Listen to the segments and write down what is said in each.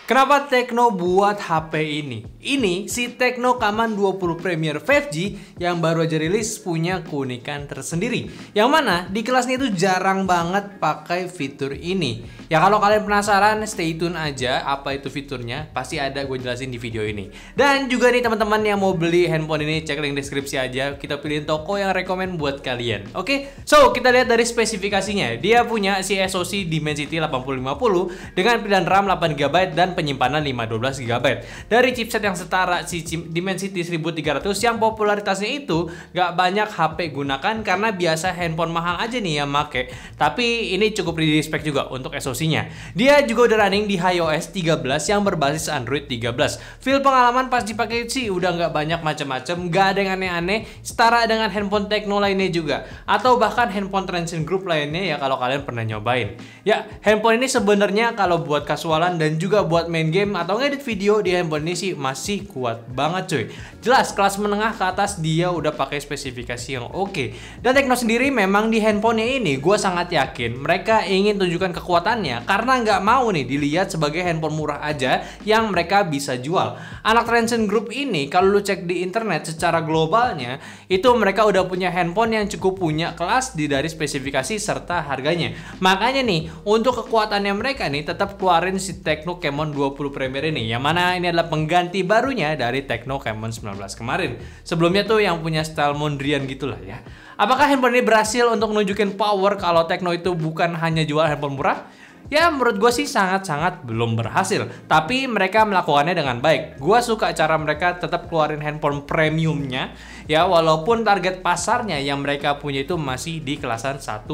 Kenapa Tecno buat HP ini? Ini si Tecno Kamon 20 Premier 5G yang baru aja rilis punya keunikan tersendiri. Yang mana di kelasnya itu jarang banget pakai fitur ini. Ya kalau kalian penasaran, stay tune aja apa itu fiturnya. Pasti ada gue jelasin di video ini. Dan juga nih teman-teman yang mau beli handphone ini, cek link deskripsi aja. Kita pilihin toko yang rekomend buat kalian. Oke? So, kita lihat dari spesifikasinya. Dia punya si SoC Dimensity 8050 dengan pilihan RAM 8GB dan penyimpanan 512 GB. Dari chipset yang setara si Dimensity 1300 yang popularitasnya itu gak banyak HP gunakan karena biasa handphone mahal aja nih yang make. Tapi ini cukup di spek juga untuk SoC-nya. Dia juga udah running di iOS 13 yang berbasis Android 13. Feel pengalaman pas dipakai sih udah gak banyak macam-macam, gak ada yang aneh-aneh, setara dengan handphone Tecno lainnya juga, atau bahkan handphone Transsion Group lainnya ya kalau kalian pernah nyobain. Ya, handphone ini sebenarnya kalau buat kasualan dan juga buat main game atau ngedit video di handphone ini sih masih kuat banget cuy. Jelas kelas menengah ke atas dia udah pakai spesifikasi yang oke. Dan Tecno sendiri memang di handphonenya ini gue sangat yakin mereka ingin tunjukkan kekuatannya karena nggak mau nih dilihat sebagai handphone murah aja yang mereka bisa jual. Anak Transsion Group ini kalau lu cek di internet secara globalnya itu mereka udah punya handphone yang cukup punya kelas dari spesifikasi serta harganya. Makanya nih untuk kekuatannya mereka nih tetap keluarin si Tecno Kamon 20 Premier ini, yang mana ini adalah pengganti barunya dari Tecno Kamon 19 kemarin. Sebelumnya tuh yang punya style Mondrian gitulah ya. Apakah handphone ini berhasil untuk nunjukin power kalau Tecno itu bukan hanya jual handphone murah? Ya menurut gue sih sangat-sangat belum berhasil. Tapi mereka melakukannya dengan baik. Gue suka cara mereka tetap keluarin handphone premiumnya. Ya walaupun target pasarnya yang mereka punya itu masih di kelasan 1-3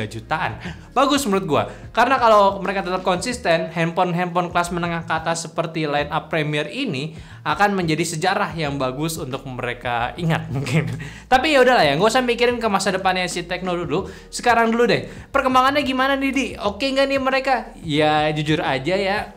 jutaan. Bagus menurut gue. Karena kalau mereka tetap konsisten, handphone kelas menengah ke atas seperti line up Premier ini akan menjadi sejarah yang bagus untuk mereka ingat mungkin. Tapi ya udahlah ya, gak usah mikirin ke masa depannya si Tecno dulu. Sekarang dulu deh. Perkembangannya gimana nih Di? Oke nggak nih mereka? Ya jujur aja ya,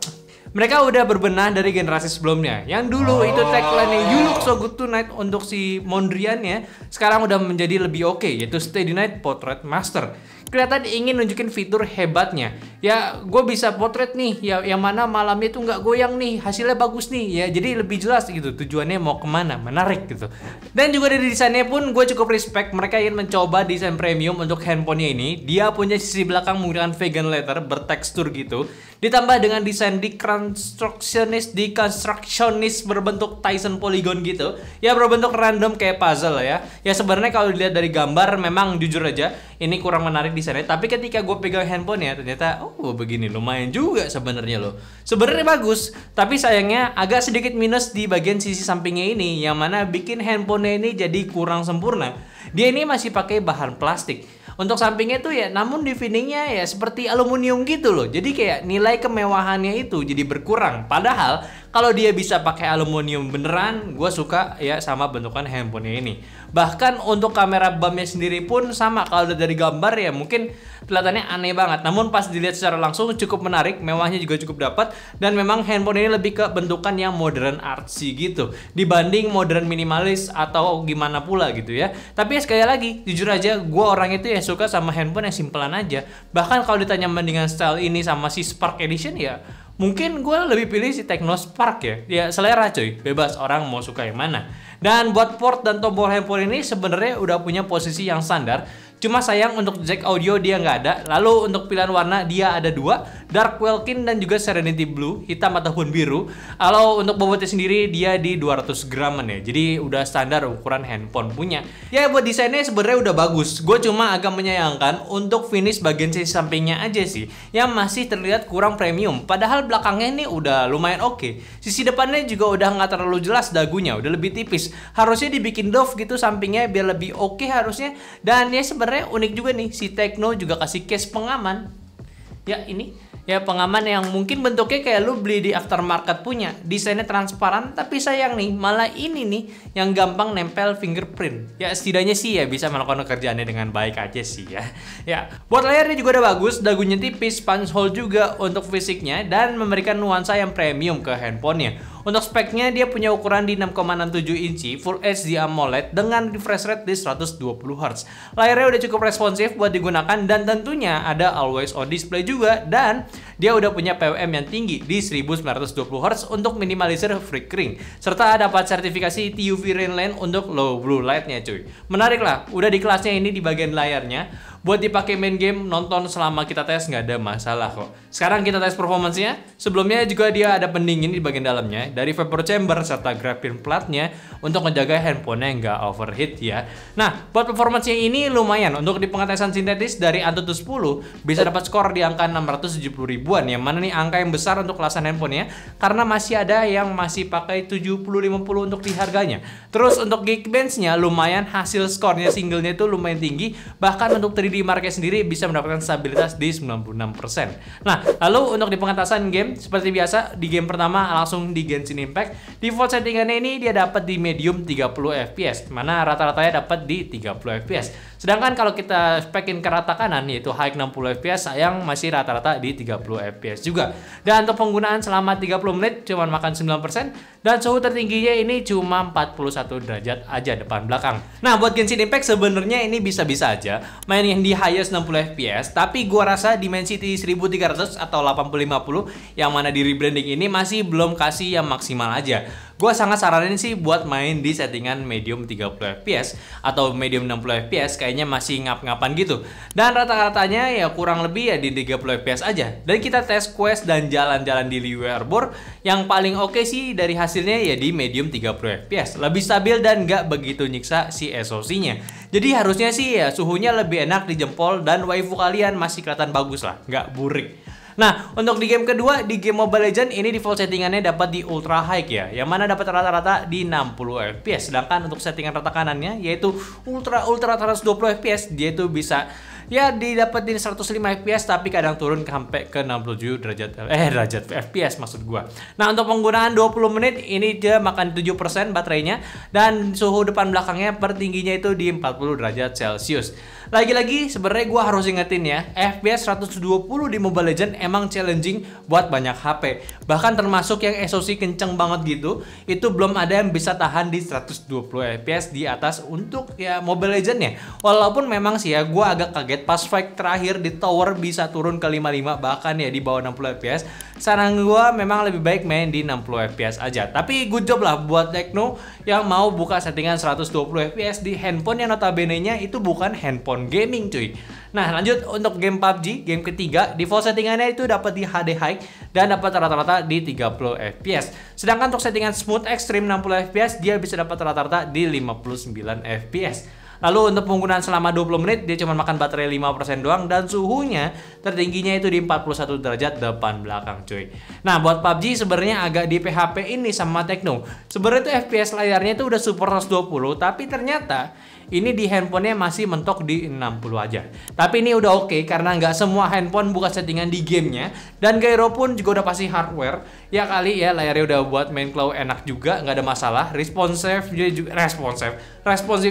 mereka udah berbenah dari generasi sebelumnya. Yang dulu itu tagline-nya "You look so good tonight" untuk si Mondrian-nya sekarang udah menjadi lebih oke, yaitu "Steady Night Portrait Master". Kelihatan ingin nunjukin fitur hebatnya. Ya, gue bisa potret nih, ya yang mana malamnya tuh nggak goyang nih, hasilnya bagus nih, ya jadi lebih jelas gitu. Tujuannya mau kemana, menarik gitu. Dan juga dari desainnya pun gue cukup respect. Mereka ingin mencoba desain premium untuk handphonenya ini. Dia punya sisi belakang menggunakan vegan leather bertekstur gitu, ditambah dengan desain deconstructionist berbentuk Tyson polygon gitu. Ya berbentuk random kayak puzzle ya. Ya sebenarnya kalau dilihat dari gambar memang jujur aja ini kurang menarik desainnya, tapi ketika gue pegang handphonenya ternyata begini lumayan juga sebenarnya loh. Sebenarnya bagus, tapi sayangnya agak sedikit minus di bagian sisi sampingnya ini, yang mana bikin handphonenya ini jadi kurang sempurna. Dia ini masih pakai bahan plastik. Untuk sampingnya tuh ya, namun di finishingnya ya seperti aluminium gitu loh. Jadi kayak nilai kemewahannya itu jadi berkurang. Padahal kalau dia bisa pakai aluminium beneran, gue suka ya sama bentukan handphonenya ini. Bahkan untuk kamera bumpnya sendiri pun sama. Kalau dari gambar ya mungkin kelihatannya aneh banget. Namun pas dilihat secara langsung cukup menarik, mewahnya juga cukup dapat. Dan memang handphone ini lebih ke bentukan yang modern artsy gitu, dibanding modern minimalis atau gimana pula gitu ya. Tapi ya sekali lagi, jujur aja gue orang itu ya suka sama handphone yang simpelan aja. Bahkan kalau ditanya mendingan style ini sama si Spark Edition ya mungkin gue lebih pilih si Tecno Spark ya. Ya selera cuy, bebas orang mau suka yang mana. Dan buat port dan tombol handphone ini sebenarnya udah punya posisi yang standar. Cuma sayang untuk jack audio dia nggak ada. Lalu untuk pilihan warna dia ada dua, Dark Welkin dan juga Serenity Blue, hitam ataupun biru. Kalau untuk bobotnya sendiri dia di 200 graman ya. Jadi udah standar ukuran handphone punya. Ya buat desainnya sebenarnya udah bagus. Gue cuma agak menyayangkan untuk finish bagian sisi sampingnya aja sih, yang masih terlihat kurang premium. Padahal belakangnya ini udah lumayan oke. Sisi depannya juga udah nggak terlalu jelas dagunya, udah lebih tipis. Harusnya dibikin doff gitu sampingnya biar lebih oke harusnya. Dan ya sebenarnya unik juga nih, si Tecno juga kasih case pengaman. Ya ini, ya pengaman yang mungkin bentuknya kayak lu beli di aftermarket punya. Desainnya transparan, tapi sayang nih, malah ini nih yang gampang nempel fingerprint. Ya setidaknya sih ya bisa melakukan kerjaannya dengan baik aja sih ya. Ya, buat layarnya juga udah bagus, dagunya tipis, punch hole juga untuk fisiknya, dan memberikan nuansa yang premium ke handphonenya. Untuk speknya dia punya ukuran di 6,67 inci Full HD AMOLED dengan refresh rate di 120 Hz. Layarnya udah cukup responsif buat digunakan dan tentunya ada always on display juga, dan dia udah punya PWM yang tinggi di 1920 Hz untuk minimalisir flickering, serta dapat sertifikasi TUV Rainland untuk low blue light-nya cuy. Menarik lah, udah di kelasnya ini di bagian layarnya. Buat dipakai main game, nonton selama kita tes nggak ada masalah kok. Sekarang kita tes performance-nya. Sebelumnya juga dia ada pendingin di bagian dalamnya dari vapor chamber serta graphene platnya untuk menjaga handphonenya nggak overheat ya. Nah, buat performance-nya ini lumayan. Untuk di pengetesan sintetis dari Antutu 10 bisa dapat skor di angka 670 ribuan. Yang mana nih angka yang besar untuk kelasan handphonenya karena masih ada yang masih pakai 7050 untuk di harganya. Terus untuk Geekbench-nya lumayan, hasil skornya singlenya itu lumayan tinggi. Bahkan untuk 3D Mark sendiri bisa mendapatkan stabilitas di 96%. Nah, lalu untuk di pengetasan game seperti biasa di game pertama langsung di Genshin Impact. Default settingannya ini dia dapat di medium 30 fps, mana rata-ratanya dapat di 30 fps. Sedangkan kalau kita spekin ke rata kanan yaitu high 60 fps, sayang masih rata-rata di 30 fps juga. Dan untuk penggunaan selama 30 menit cuma makan 9% dan suhu tertingginya ini cuma 41 derajat aja depan belakang. Nah, buat Genshin Impact sebenarnya ini bisa-bisa aja main yang di highest 60 fps, tapi gua rasa Dimensity 1300 atau 8050 yang mana di rebranding ini masih belum kasih yang maksimal aja. Gua sangat saranin sih buat main di settingan medium 30 fps atau medium 60 fps, kayaknya masih ngap-ngapan gitu. Dan rata-ratanya ya kurang lebih ya di 30 fps aja. Dan kita tes quest dan jalan-jalan di Liyue Arbor, yang paling oke sih dari hasilnya ya di medium 30 fps. Lebih stabil dan nggak begitu nyiksa si SoC-nya. Jadi harusnya sih ya suhunya lebih enak di jempol dan waifu kalian masih kelihatan bagus lah, nggak burik. Nah, untuk di game kedua, di game Mobile Legends ini default settingannya dapat di ultra high ya, yang mana dapat rata-rata di 60 fps. Sedangkan untuk settingan rata kanannya yaitu ultra 120 fps, dia itu bisa ya didapetin 105 fps tapi kadang turun sampai ke 67 derajat fps maksud gua. Nah, untuk penggunaan 20 menit ini dia makan 7% baterainya dan suhu depan belakangnya tertingginya itu di 40 derajat Celcius. Lagi-lagi sebenarnya gua harus ingetin ya, FPS 120 di Mobile Legends emang challenging buat banyak HP. Bahkan termasuk yang SoC kenceng banget gitu, itu belum ada yang bisa tahan di 120 fps di atas untuk ya Mobile Legends-nya. Walaupun memang sih ya gua agak kaget pas fight terakhir di tower bisa turun ke 55 bahkan ya di bawah 60 fps. Saran gua memang lebih baik main di 60 fps aja. Tapi good job lah buat Tekno yang mau buka settingan 120 fps di handphone yang notabene-nya itu bukan handphone gaming cuy. Nah, lanjut untuk game PUBG, game ketiga, default settingannya itu dapat di HD High dan dapat rata-rata di 30 fps. Sedangkan untuk settingan Smooth Extreme 60 fps, dia bisa dapat rata-rata di 59 fps. Lalu untuk penggunaan selama 20 menit dia cuma makan baterai 5% doang dan suhunya tertingginya itu di 41 derajat depan belakang cuy. Nah, buat PUBG sebenarnya agak di PHP ini sama Tekno. Sebenarnya itu FPS layarnya itu udah support 120 tapi ternyata ini di handphonenya masih mentok di 60 aja. Tapi ini udah oke karena nggak semua handphone buka settingan di gamenya. Dan gyro pun juga udah pasti hardware. Ya kali ya layarnya udah buat main claw enak juga, nggak ada masalah. Responsif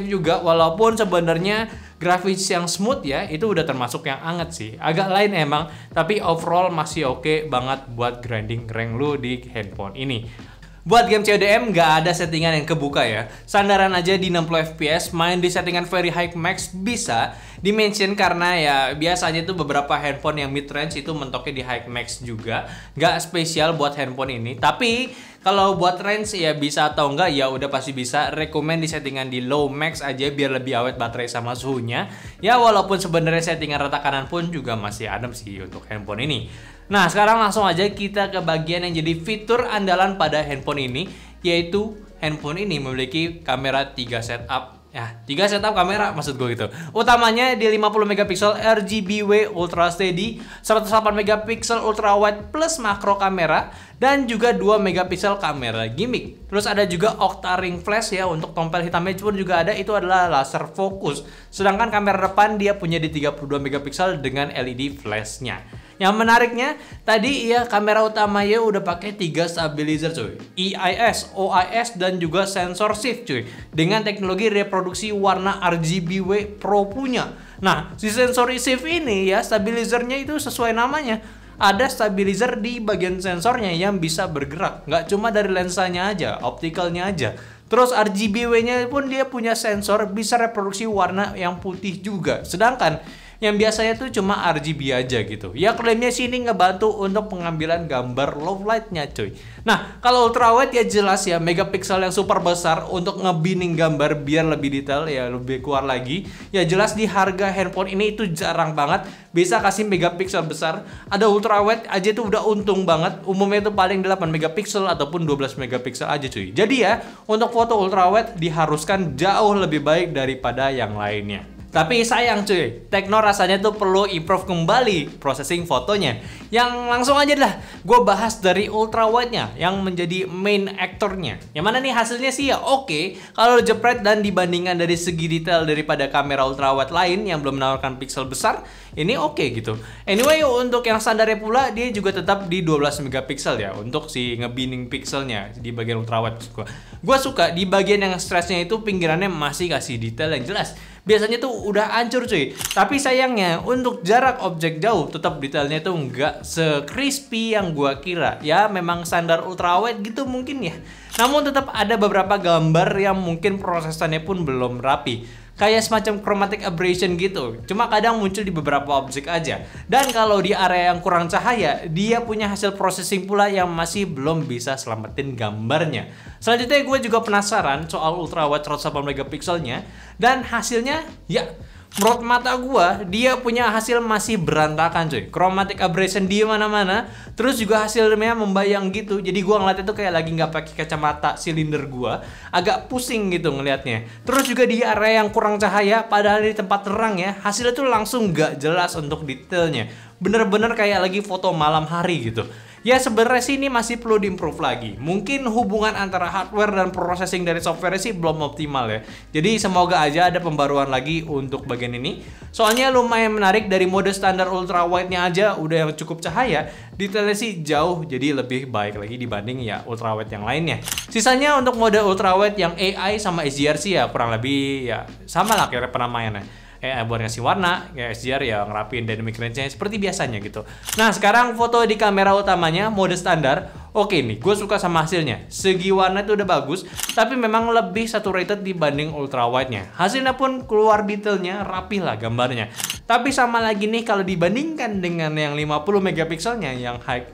juga walaupun sebenarnya grafis yang smooth ya itu udah termasuk yang anget sih. Agak lain emang, tapi overall masih oke banget buat grinding rank lu di handphone ini. Buat game CODM nggak ada settingan yang kebuka ya. Sandaran aja di 60 fps, main di settingan very high max bisa dimention karena ya biasanya itu beberapa handphone yang mid range itu mentoknya di high max juga. Nggak spesial buat handphone ini. Tapi kalau buat range ya bisa atau enggak ya udah pasti bisa. Rekomen di settingan di low max aja biar lebih awet baterai sama suhunya. Ya walaupun sebenarnya settingan rata kanan pun juga masih adem sih untuk handphone ini. Nah, sekarang langsung aja kita ke bagian yang jadi fitur andalan pada handphone ini, yaitu handphone ini memiliki kamera 3 setup. Ya, 3 setup kamera maksud gue gitu. Utamanya di 50 megapiksel RGBW Ultra Steady, 108 megapiksel ultra wide plus makro kamera, dan juga 2 megapiksel kamera gimmick. Terus ada juga Octa-ring flash ya, untuk tompel hitamnya pun juga ada, itu adalah laser fokus. Sedangkan kamera depan dia punya di 32 megapiksel dengan LED flashnya. Yang menariknya tadi ya kamera utamanya udah pakai 3 stabilizer cuy, EIS, OIS dan juga sensor shift cuy, dengan teknologi reproduksi warna RGBW Pro punya. Nah, si sensor shift ini ya stabilizernya itu sesuai namanya. Ada stabilizer di bagian sensornya yang bisa bergerak, nggak cuma dari lensanya aja, optikalnya aja. Terus RGBW-nya pun dia punya sensor bisa reproduksi warna yang putih juga. Sedangkan yang biasanya tuh cuma RGB aja gitu. Ya klaimnya sih ini ngebantu untuk pengambilan gambar low lightnya cuy. Nah kalau ultrawide ya jelas ya megapiksel yang super besar untuk ngebining gambar biar lebih detail ya lebih keluar lagi. Ya jelas di harga handphone ini itu jarang banget bisa kasih megapiksel besar. Ada ultrawide aja tuh udah untung banget. Umumnya itu paling 8 megapiksel ataupun 12 megapiksel aja cuy. Jadi ya untuk foto ultrawide diharuskan jauh lebih baik daripada yang lainnya. Tapi sayang cuy, Tecno rasanya tuh perlu improve kembali processing fotonya. Yang langsung aja lah, gue bahas dari ultrawide-nya yang menjadi main aktornya. Yang mana nih hasilnya sih ya oke. Kalau jepret dan dibandingkan dari segi detail daripada kamera ultrawide lain yang belum menawarkan pixel besar, ini oke gitu. Anyway, untuk yang standarnya pula dia juga tetap di 12 megapiksel ya untuk si ngebining pixelnya di bagian ultrawide. Gue suka di bagian yang stressnya itu pinggirannya masih kasih detail yang jelas. Biasanya tuh udah hancur cuy. Tapi sayangnya untuk jarak objek jauh tetap detailnya tuh nggak se-crispy yang gua kira. Ya memang standar ultrawide gitu mungkin ya. Namun tetap ada beberapa gambar yang mungkin prosesannya pun belum rapi. Kayak semacam chromatic aberration gitu. Cuma kadang muncul di beberapa objek aja. Dan kalau di area yang kurang cahaya, dia punya hasil processing pula yang masih belum bisa selamatin gambarnya. Selanjutnya gue juga penasaran soal ultrawide 108 megapikselnya. Dan hasilnya ya menurut mata gua dia punya hasil masih berantakan cuy. Chromatic aberration di mana-mana. Terus juga hasilnya membayang gitu. Jadi gua ngeliatnya tuh kayak lagi nggak pakai kacamata silinder gua. Agak pusing gitu ngelihatnya. Terus juga di area yang kurang cahaya, padahal di tempat terang ya, hasilnya tuh langsung nggak jelas untuk detailnya. Bener-bener kayak lagi foto malam hari gitu. Ya sebenarnya sih ini masih perlu diimprove lagi. Mungkin hubungan antara hardware dan processing dari software sih belum optimal ya. Jadi semoga aja ada pembaruan lagi untuk bagian ini. Soalnya lumayan menarik dari mode standar ultrawide-nya aja udah yang cukup cahaya. Detailnya sih jauh jadi lebih baik lagi dibanding ya ultrawide yang lainnya. Sisanya untuk mode ultrawide yang AI sama HDR sih ya kurang lebih ya sama lah kayak penamaiannya. Buat ngasih warna, ya HDR ya ngerapin dynamic range-nya seperti biasanya gitu. Nah sekarang foto di kamera utamanya mode standar. Oke nih, gue suka sama hasilnya. Segi warna itu udah bagus, tapi memang lebih saturated dibanding ultrawide-nya. Hasilnya pun keluar detailnya, rapi lah gambarnya. Tapi sama lagi nih kalau dibandingkan dengan yang 50 megapikselnya, yang high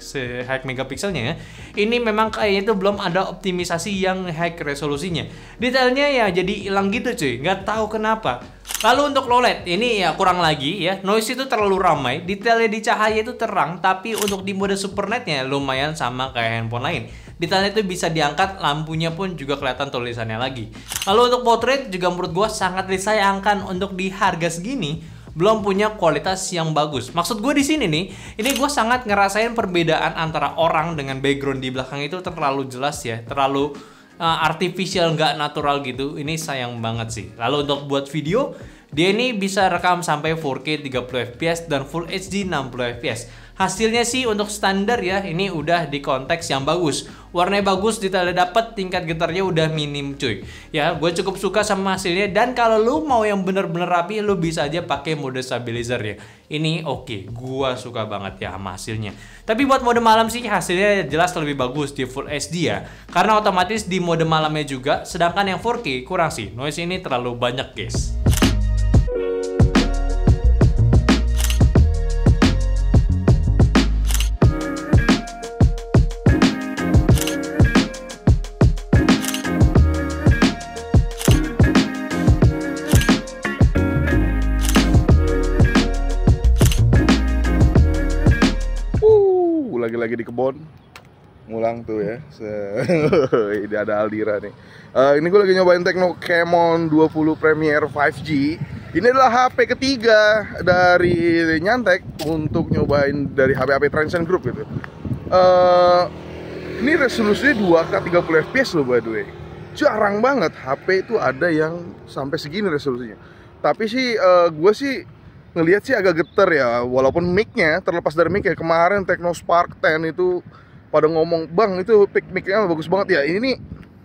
megapikselnya ya, ini memang kayaknya itu belum ada optimisasi yang high resolusinya. Detailnya ya jadi hilang gitu cuy, nggak tahu kenapa. Lalu untuk low light ini ya kurang lagi ya, noise itu terlalu ramai, detailnya di cahaya itu terang, tapi untuk di mode super nightnya lumayan sama kayak handphone lain. Detailnya itu bisa diangkat, lampunya pun juga kelihatan tulisannya lagi. Lalu untuk portrait juga menurut gue sangat disayangkan untuk di harga segini belum punya kualitas yang bagus. Maksud gue di sini nih, ini gue sangat ngerasain perbedaan antara orang dengan background di belakang itu terlalu jelas ya, terlalu artificial, nggak natural gitu. Ini sayang banget sih. Lalu untuk buat video, dia ini bisa rekam sampai 4K 30 fps dan Full HD 60 fps. Hasilnya sih untuk standar ya, ini udah di konteks yang bagus. Warnanya bagus, detailnya dapet, tingkat getarnya udah minim cuy. Ya, gue cukup suka sama hasilnya. Dan kalau lu mau yang bener-bener rapi, lu bisa aja pakai mode stabilizer ya. Ini oke, gue suka banget ya sama hasilnya. Tapi buat mode malam sih hasilnya jelas lebih bagus di Full HD ya. Karena otomatis di mode malamnya juga, sedangkan yang 4K kurang sih. Noise ini terlalu banyak guys. Lagi di kebon ngulang tuh ya. Ini ada Aldira nih. Ini gue lagi nyobain Tecno Camon 20 Premier 5G. Ini adalah HP ketiga dari Nyantek untuk nyobain dari HP-HP Transcend Group gitu. Ini resolusinya 2K 30 fps loh by the way. Jarang banget HP itu ada yang sampai segini resolusinya. Tapi sih gue sih ngelihat sih agak geter ya, walaupun mic-nya terlepas dari mic ya, kemarin Tecno Spark 10 itu pada ngomong, "Bang, itu mic-nya bagus banget ya." Ini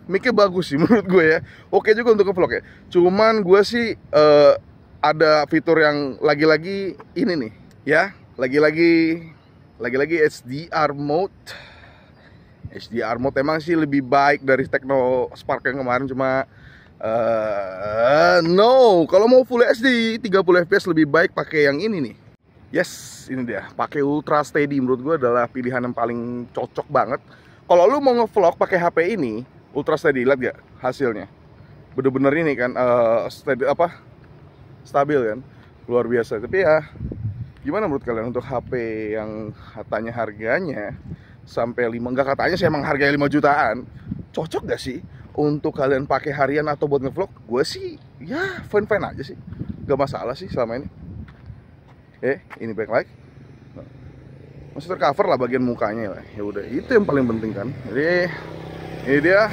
mic-nya bagus sih menurut gue ya. Oke juga untuk nge-vlog ya. Cuman gue sih ada fitur yang lagi-lagi ini nih ya, lagi-lagi HDR mode. HDR mode emang sih lebih baik dari Tecno Spark yang kemarin, cuma No, kalau mau Full HD 30 fps lebih baik pakai yang ini nih. Yes, ini dia. Pakai Ultra Steady menurut gue adalah pilihan yang paling cocok banget. Kalau lu mau ngevlog pakai HP ini, Ultra Steady, lihat gak hasilnya? Bener-bener ini kan stabil kan, luar biasa. Tapi ya, gimana menurut kalian untuk HP yang katanya harganya sampai 5, enggak katanya sih emang harganya 5 jutaan, cocok gak sih untuk kalian pakai harian atau buat ngevlog? Gue sih ya fine-fine aja sih, gak masalah sih selama ini. Ini backlight, masih tercover lah bagian mukanya lah. Ya udah, itu yang paling penting kan. Jadi ini dia,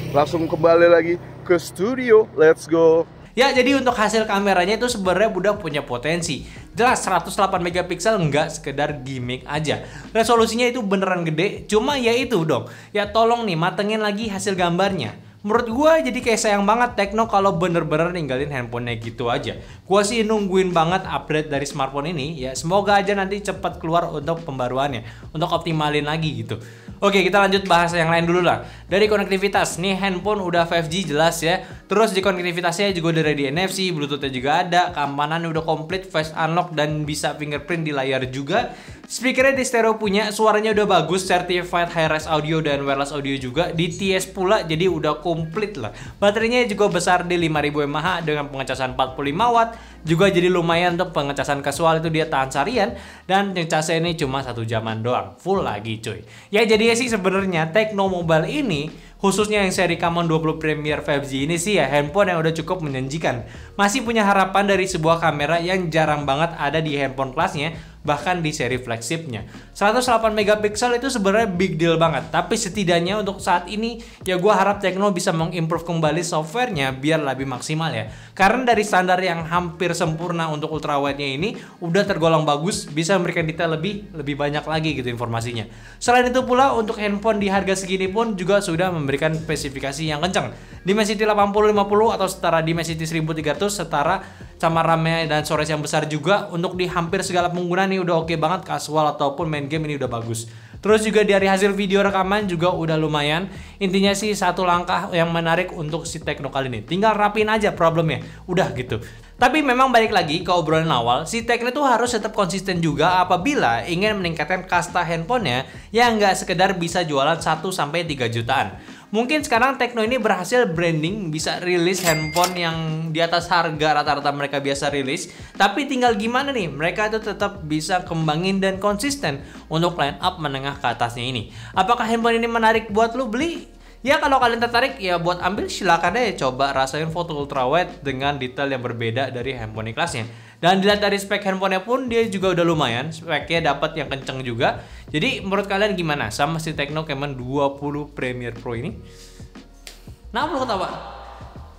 langsung kembali lagi ke studio, let's go. Ya, jadi untuk hasil kameranya itu sebenarnya udah punya potensi. Jelas 108 megapiksel nggak sekedar gimmick aja. Resolusinya itu beneran gede, cuma ya itu dong. Ya tolong nih matengin lagi hasil gambarnya. Menurut gua jadi kayak sayang banget Tecno kalau bener-bener ninggalin handphonenya gitu aja. Gua sih nungguin banget update dari smartphone ini. Ya semoga aja nanti cepat keluar untuk pembaruannya, untuk optimalin lagi gitu. Oke, kita lanjut bahas yang lain dulu lah. Dari konektivitas, nih handphone udah 5G jelas ya. Terus di konektivitasnya juga udah ready NFC, Bluetooth-nya juga ada, keamanannya udah komplit, face unlock dan bisa fingerprint di layar juga. Speakernya di stereo punya, suaranya udah bagus, certified high-res audio dan wireless audio juga. Di TS pula, jadi udah komplit lah. Baterainya juga besar di 5000 mAh dengan pengecasan 45 watt. Juga jadi lumayan untuk pengecasan casual, itu dia tahan seharian. Dan ngecasnya ini cuma 1 jaman doang, full lagi cuy. Ya jadi sih sebenarnya Tecno Mobile ini, khususnya yang seri Camon 20 Premier 5G ini sih ya handphone yang udah cukup menjanjikan. Masih punya harapan dari sebuah kamera yang jarang banget ada di handphone kelasnya, bahkan di seri flagshipnya. 108 megapiksel itu sebenarnya big deal banget, tapi setidaknya untuk saat ini ya gua harap Tecno bisa mengimprove kembali softwarenya biar lebih maksimal ya. Karena dari standar yang hampir sempurna untuk ultrawide-nya ini udah tergolong bagus, bisa memberikan detail lebih banyak lagi gitu informasinya. Selain itu pula untuk handphone di harga segini pun juga sudah memberikan spesifikasi yang kencang. Dimensity 8050 atau setara Dimensity 1300 setara sama RAM-nya dan storage yang besar juga. Untuk di hampir segala penggunaan ini udah oke banget, casual ataupun main game ini udah bagus. Terus juga dari hasil video rekaman juga udah lumayan. Intinya sih satu langkah yang menarik untuk si Tecno kali ini. Tinggal rapiin aja problemnya. Udah gitu. Tapi memang balik lagi ke obrolan awal, si Tecno itu harus tetap konsisten juga apabila ingin meningkatkan kasta handphonenya yang nggak sekedar bisa jualan 1-3 jutaan. Mungkin sekarang Tecno ini berhasil branding, bisa rilis handphone yang di atas harga rata-rata mereka biasa rilis. Tapi tinggal gimana nih, mereka itu tetap bisa kembangin dan konsisten untuk line up menengah ke atasnya ini. Apakah handphone ini menarik buat lu beli? Ya kalau kalian tertarik ya buat ambil silakan deh, coba rasain foto ultrawide dengan detail yang berbeda dari handphone kelasnya. Dan dilihat dari spek handphonenya pun dia juga udah lumayan, speknya dapat yang kenceng juga. Jadi menurut kalian gimana sama si Tecno Camon 20 Premier Pro ini? Nah, lu ketawa?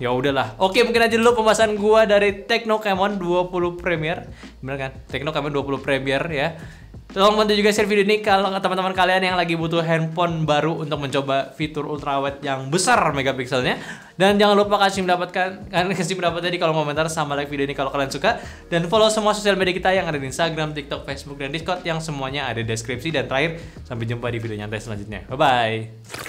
Ya udahlah. Oke, mungkin aja dulu pembahasan gua dari Tecno Camon 20 Premier. Bener kan? Tecno Camon 20 Premier ya. Tolong bantu juga share video ini kalau teman-teman kalian yang lagi butuh handphone baru untuk mencoba fitur ultrawide yang besar megapikselnya. Dan jangan lupa kasih pendapatnya di kolom komentar sama like video ini kalau kalian suka. Dan follow semua sosial media kita yang ada di Instagram, TikTok, Facebook, dan Discord yang semuanya ada di deskripsi. Dan terakhir, sampai jumpa di video nyantai selanjutnya. Bye-bye.